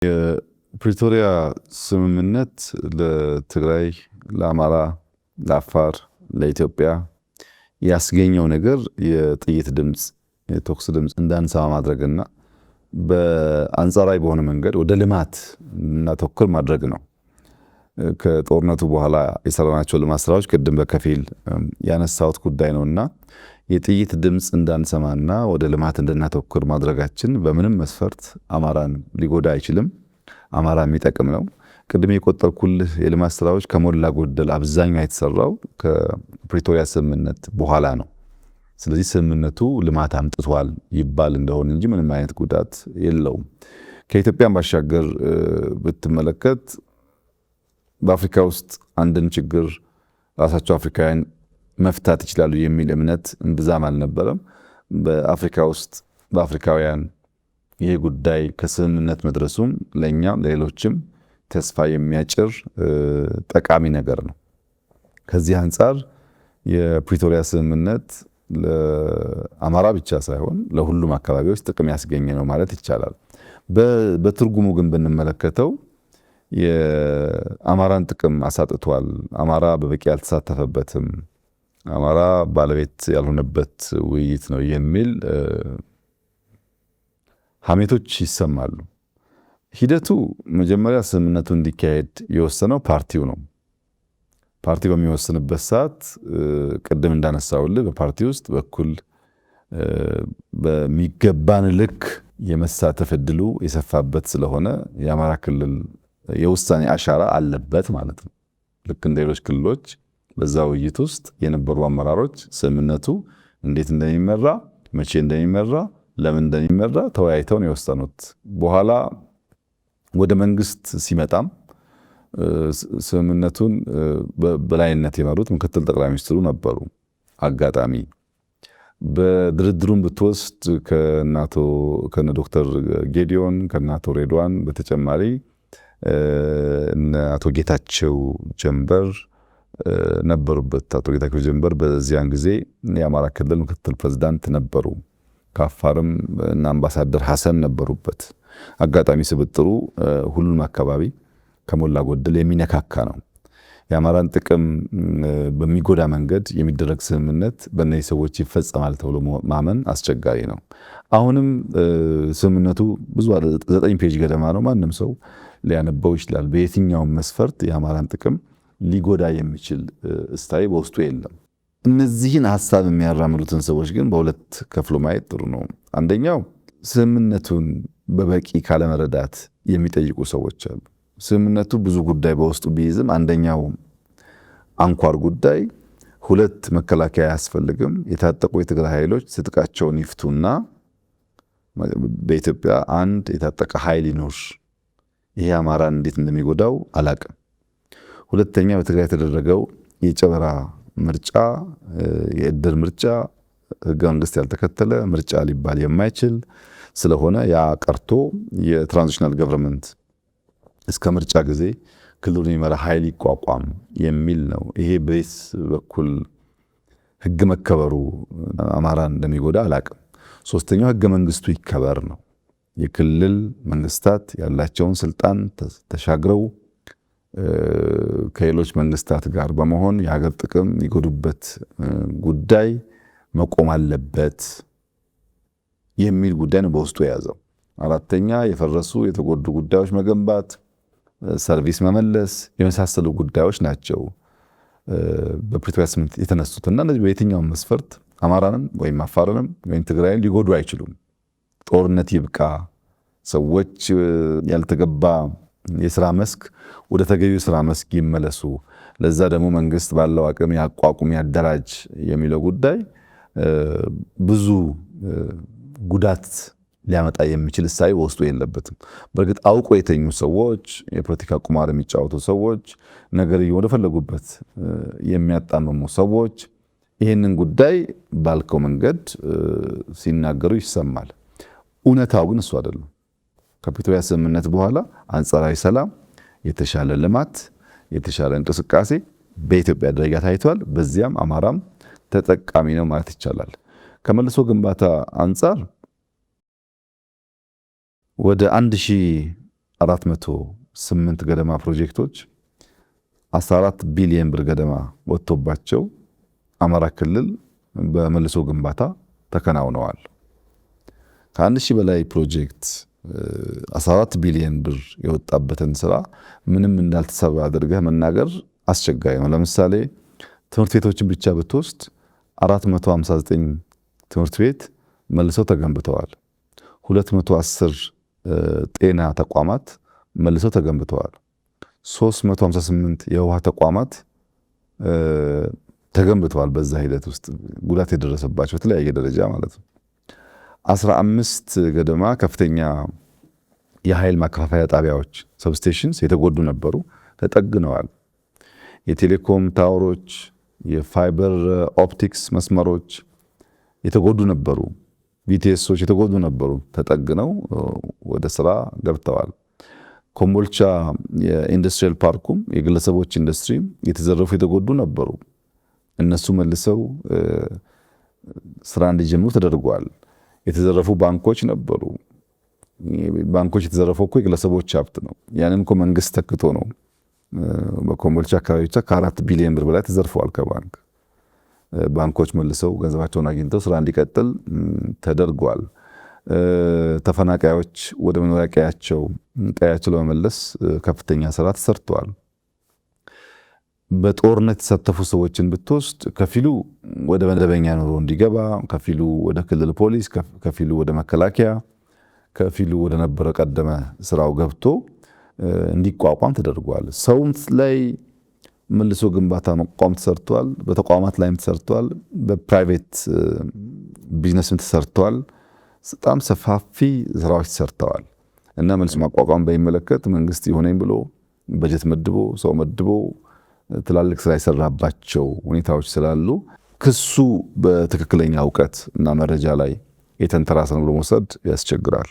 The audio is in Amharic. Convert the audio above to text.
የፕሪቶሪያ ስምምነት ለትግራይ፣ ለአማራ፣ ለአፋር፣ ለኢትዮጵያ ያስገኘው ነገር የጥይት ድምፅ፣ የተኩስ ድምፅ እንዳንሰማ ማድረግና በአንጻራዊ በሆነ መንገድ ወደ ልማት እናተኩር ማድረግ ነው። ከጦርነቱ በኋላ የሰራናቸው ልማት ስራዎች ቅድም በከፊል ያነሳሁት ጉዳይ ነውና የጥይት ድምፅ እንዳንሰማና ወደ ልማት እንድናተኩር ማድረጋችን በምንም መስፈርት አማራን ሊጎዳ አይችልም። አማራ የሚጠቅም ነው። ቅድም የቆጠርኩልህ የልማት ስራዎች ከሞላ ጎደል አብዛኛው የተሰራው ከፕሪቶሪያ ስምምነት በኋላ ነው። ስለዚህ ስምምነቱ ልማት አምጥቷል ይባል እንደሆነ እንጂ ምንም አይነት ጉዳት የለውም። ከኢትዮጵያን ባሻገር ብትመለከት በአፍሪካ ውስጥ አንድን ችግር ራሳቸው አፍሪካውያን መፍታት ይችላሉ የሚል እምነት እምብዛም አልነበረም። በአፍሪካ ውስጥ በአፍሪካውያን ይህ ጉዳይ ከስምምነት መድረሱም ለእኛም ለሌሎችም ተስፋ የሚያጭር ጠቃሚ ነገር ነው። ከዚህ አንጻር የፕሪቶሪያ ስምምነት ለአማራ ብቻ ሳይሆን ለሁሉም አካባቢዎች ጥቅም ያስገኘ ነው ማለት ይቻላል። በትርጉሙ ግን ብንመለከተው የአማራን ጥቅም አሳጥቷል፣ አማራ በበቂ ያልተሳተፈበትም፣ አማራ ባለቤት ያልሆነበት ውይይት ነው የሚል ሐሜቶች ይሰማሉ። ሂደቱ መጀመሪያ ስምምነቱ እንዲካሄድ የወሰነው ፓርቲው ነው። ፓርቲው በሚወስንበት ሰዓት ቅድም እንዳነሳውልህ በፓርቲ ውስጥ በኩል በሚገባን ልክ የመሳተፍ እድሉ የሰፋበት ስለሆነ የአማራ ክልል የውሳኔ አሻራ አለበት ማለት ነው። ልክ እንደ ሌሎች ክልሎች በዛ ውይይት ውስጥ የነበሩ አመራሮች ስምምነቱ እንዴት እንደሚመራ፣ መቼ እንደሚመራ፣ ለምን እንደሚመራ ተወያይተው ነው የወሰኑት። በኋላ ወደ መንግስት ሲመጣም ስምምነቱን በላይነት የመሩት ምክትል ጠቅላይ ሚኒስትሩ ነበሩ። አጋጣሚ በድርድሩን ብትወስድ ከነ ዶክተር ጌዲዮን ከአቶ ሬድዋን በተጨማሪ አቶ ጌታቸው ጀንበር ነበሩበት። አቶ ጌታቸው ጀንበር በዚያን ጊዜ የአማራ ክልል ምክትል ፕሬዝዳንት ነበሩ። ከአፋርም እና አምባሳደር ሐሰን ነበሩበት። አጋጣሚ ስብጥሩ ሁሉም አካባቢ ከሞላ ጎደል የሚነካካ ነው። የአማራን ጥቅም በሚጎዳ መንገድ የሚደረግ ስምምነት በእነዚህ ሰዎች ይፈጸማል ተብሎ ማመን አስቸጋሪ ነው። አሁንም ስምምነቱ ብዙ 9 ፔጅ ገደማ ነው። ማንም ሰው ሊያነበው ይችላል። በየትኛውም መስፈርት የአማራን ጥቅም ሊጎዳ የሚችል እስታይ በውስጡ የለም። እነዚህን ሀሳብ የሚያራምዱትን ሰዎች ግን በሁለት ከፍሎ ማየት ጥሩ ነው። አንደኛው ስምምነቱን በበቂ ካለመረዳት የሚጠይቁ ሰዎች አሉ። ስምምነቱ ብዙ ጉዳይ በውስጡ ቢይዝም አንደኛው አንኳር ጉዳይ 2 መከላከያ አያስፈልግም፣ የታጠቁ የትግራይ ኃይሎች ትጥቃቸውን ይፍቱና በኢትዮጵያ አንድ የታጠቀ ኃይል ይኖር። ይሄ አማራን እንዴት እንደሚጎዳው አላቅም። ሁለተኛ በትግራይ የተደረገው የጨበራ ምርጫ፣ የእድር ምርጫ ህገ መንግስት ያልተከተለ ምርጫ ሊባል የማይችል ስለሆነ ያ ቀርቶ የትራንዚሽናል ገቨርንመንት እስከ ምርጫ ጊዜ ክልሉን የሚመራ ኃይል ይቋቋም የሚል ነው። ይሄ በስ በኩል ህግ መከበሩ አማራን እንደሚጎዳ አላቅም። ሶስተኛው ህገ መንግስቱ ይከበር ነው። የክልል መንግስታት ያላቸውን ስልጣን ተሻግረው ከሌሎች መንግስታት ጋር በመሆን የሀገር ጥቅም የሚጎዱበት ጉዳይ መቆም አለበት የሚል ጉዳይ ነው በውስጡ የያዘው። አራተኛ የፈረሱ የተጎዱ ጉዳዮች መገንባት፣ ሰርቪስ መመለስ የመሳሰሉ ጉዳዮች ናቸው በፕሪቶሪያ ስምምነት የተነሱትና እነዚህ በየትኛውም መስፈርት አማራንም ወይም አፋርንም ወይም ትግራይን ሊጎዱ አይችሉም። ጦርነት ይብቃ፣ ሰዎች ያልተገባ የስራ መስክ ወደ ተገቢው የስራ መስክ ይመለሱ፣ ለዛ ደግሞ መንግስት ባለው አቅም ያቋቁም ያደራጅ የሚለው ጉዳይ ብዙ ጉዳት ሊያመጣ የሚችል እሳቤ በውስጡ የለበትም። በእርግጥ አውቆ የተኙ ሰዎች፣ የፖለቲካ ቁማር የሚጫወቱ ሰዎች፣ ነገር ወደፈለጉበት የሚያጣምሙ ሰዎች ይህንን ጉዳይ ባልከው መንገድ ሲናገሩ ይሰማል። እውነታው ግን እሱ አይደለም። ከፕሪቶሪያ ስምምነት በኋላ አንጻራዊ ሰላም፣ የተሻለ ልማት፣ የተሻለ እንቅስቃሴ በኢትዮጵያ ደረጃ ታይቷል። በዚያም አማራም ተጠቃሚ ነው ማለት ይቻላል። ከመልሶ ግንባታ አንጻር ወደ 408 ገደማ ፕሮጀክቶች 14 ቢሊዮን ብር ገደማ ወጥቶባቸው አማራ ክልል በመልሶ ግንባታ ተከናውነዋል። ከ1000 በላይ ፕሮጀክት 14 ቢሊዮን ብር የወጣበትን ስራ ምንም እንዳልተሰራ አድርገህ መናገር አስቸጋሪ ነው። ለምሳሌ ትምህርት ቤቶችን ብቻ ብትወስድ 459 ትምህርት ቤት መልሰው ተገንብተዋል። 210 ጤና ተቋማት መልሰው ተገንብተዋል። 358 የውሃ ተቋማት ተገንብተዋል። በዛ ሂደት ውስጥ ጉዳት የደረሰባቸው በተለያየ ደረጃ ማለት ነው። 15 ገደማ ከፍተኛ የኃይል ማከፋፈያ ጣቢያዎች ሰብስቴሽንስ የተጎዱ ነበሩ፣ ተጠግነዋል። የቴሌኮም ታወሮች፣ የፋይበር ኦፕቲክስ መስመሮች የተጎዱ ነበሩ። ቪቲኤሶች የተጎዱ ነበሩ፣ ተጠግነው ወደ ስራ ገብተዋል። ኮምቦልቻ የኢንዱስትሪያል ፓርኩም የግለሰቦች ኢንዱስትሪ የተዘረፉ የተጎዱ ነበሩ። እነሱ መልሰው ስራ እንዲጀምሩ ተደርጓል። የተዘረፉ ባንኮች ነበሩ። ባንኮች የተዘረፈው እኮ የግለሰቦች ሀብት ነው። ያንን እኮ መንግስት ተክቶ ነው። በኮምቦልቻ አካባቢ ብቻ ከ4 ቢሊዮን ብር በላይ ተዘርፈዋል ከባንክ። ባንኮች መልሰው ገንዘባቸውን አግኝተው ስራ እንዲቀጥል ተደርጓል። ተፈናቃዮች ወደ መኖሪያ ቀያቸው ለመመለስ ከፍተኛ ስራ ተሰርተዋል። በጦርነት የተሳተፉ ሰዎችን ብትወስድ ከፊሉ ወደ መደበኛ ኑሮ እንዲገባ፣ ከፊሉ ወደ ክልል ፖሊስ፣ ከፊሉ ወደ መከላከያ፣ ከፊሉ ወደ ነበረ ቀደመ ስራው ገብቶ እንዲቋቋም ተደርጓል። ሰው ላይ መልሶ ግንባታ መቋቋም ተሰርቷል። በተቋማት ላይም ተሰርቷል። በፕራይቬት ቢዝነስም ተሰርቷል። በጣም ሰፋፊ ስራዎች ተሰርተዋል እና መልሶ ማቋቋም በሚመለከት መንግስት ይሆነኝ ብሎ በጀት መድቦ ሰው መድቦ ትላልቅ ስራ የሰራባቸው ሁኔታዎች ስላሉ ክሱ በትክክለኛ እውቀት እና መረጃ ላይ የተንተራሰ ነው ብሎ መውሰድ ያስቸግራል።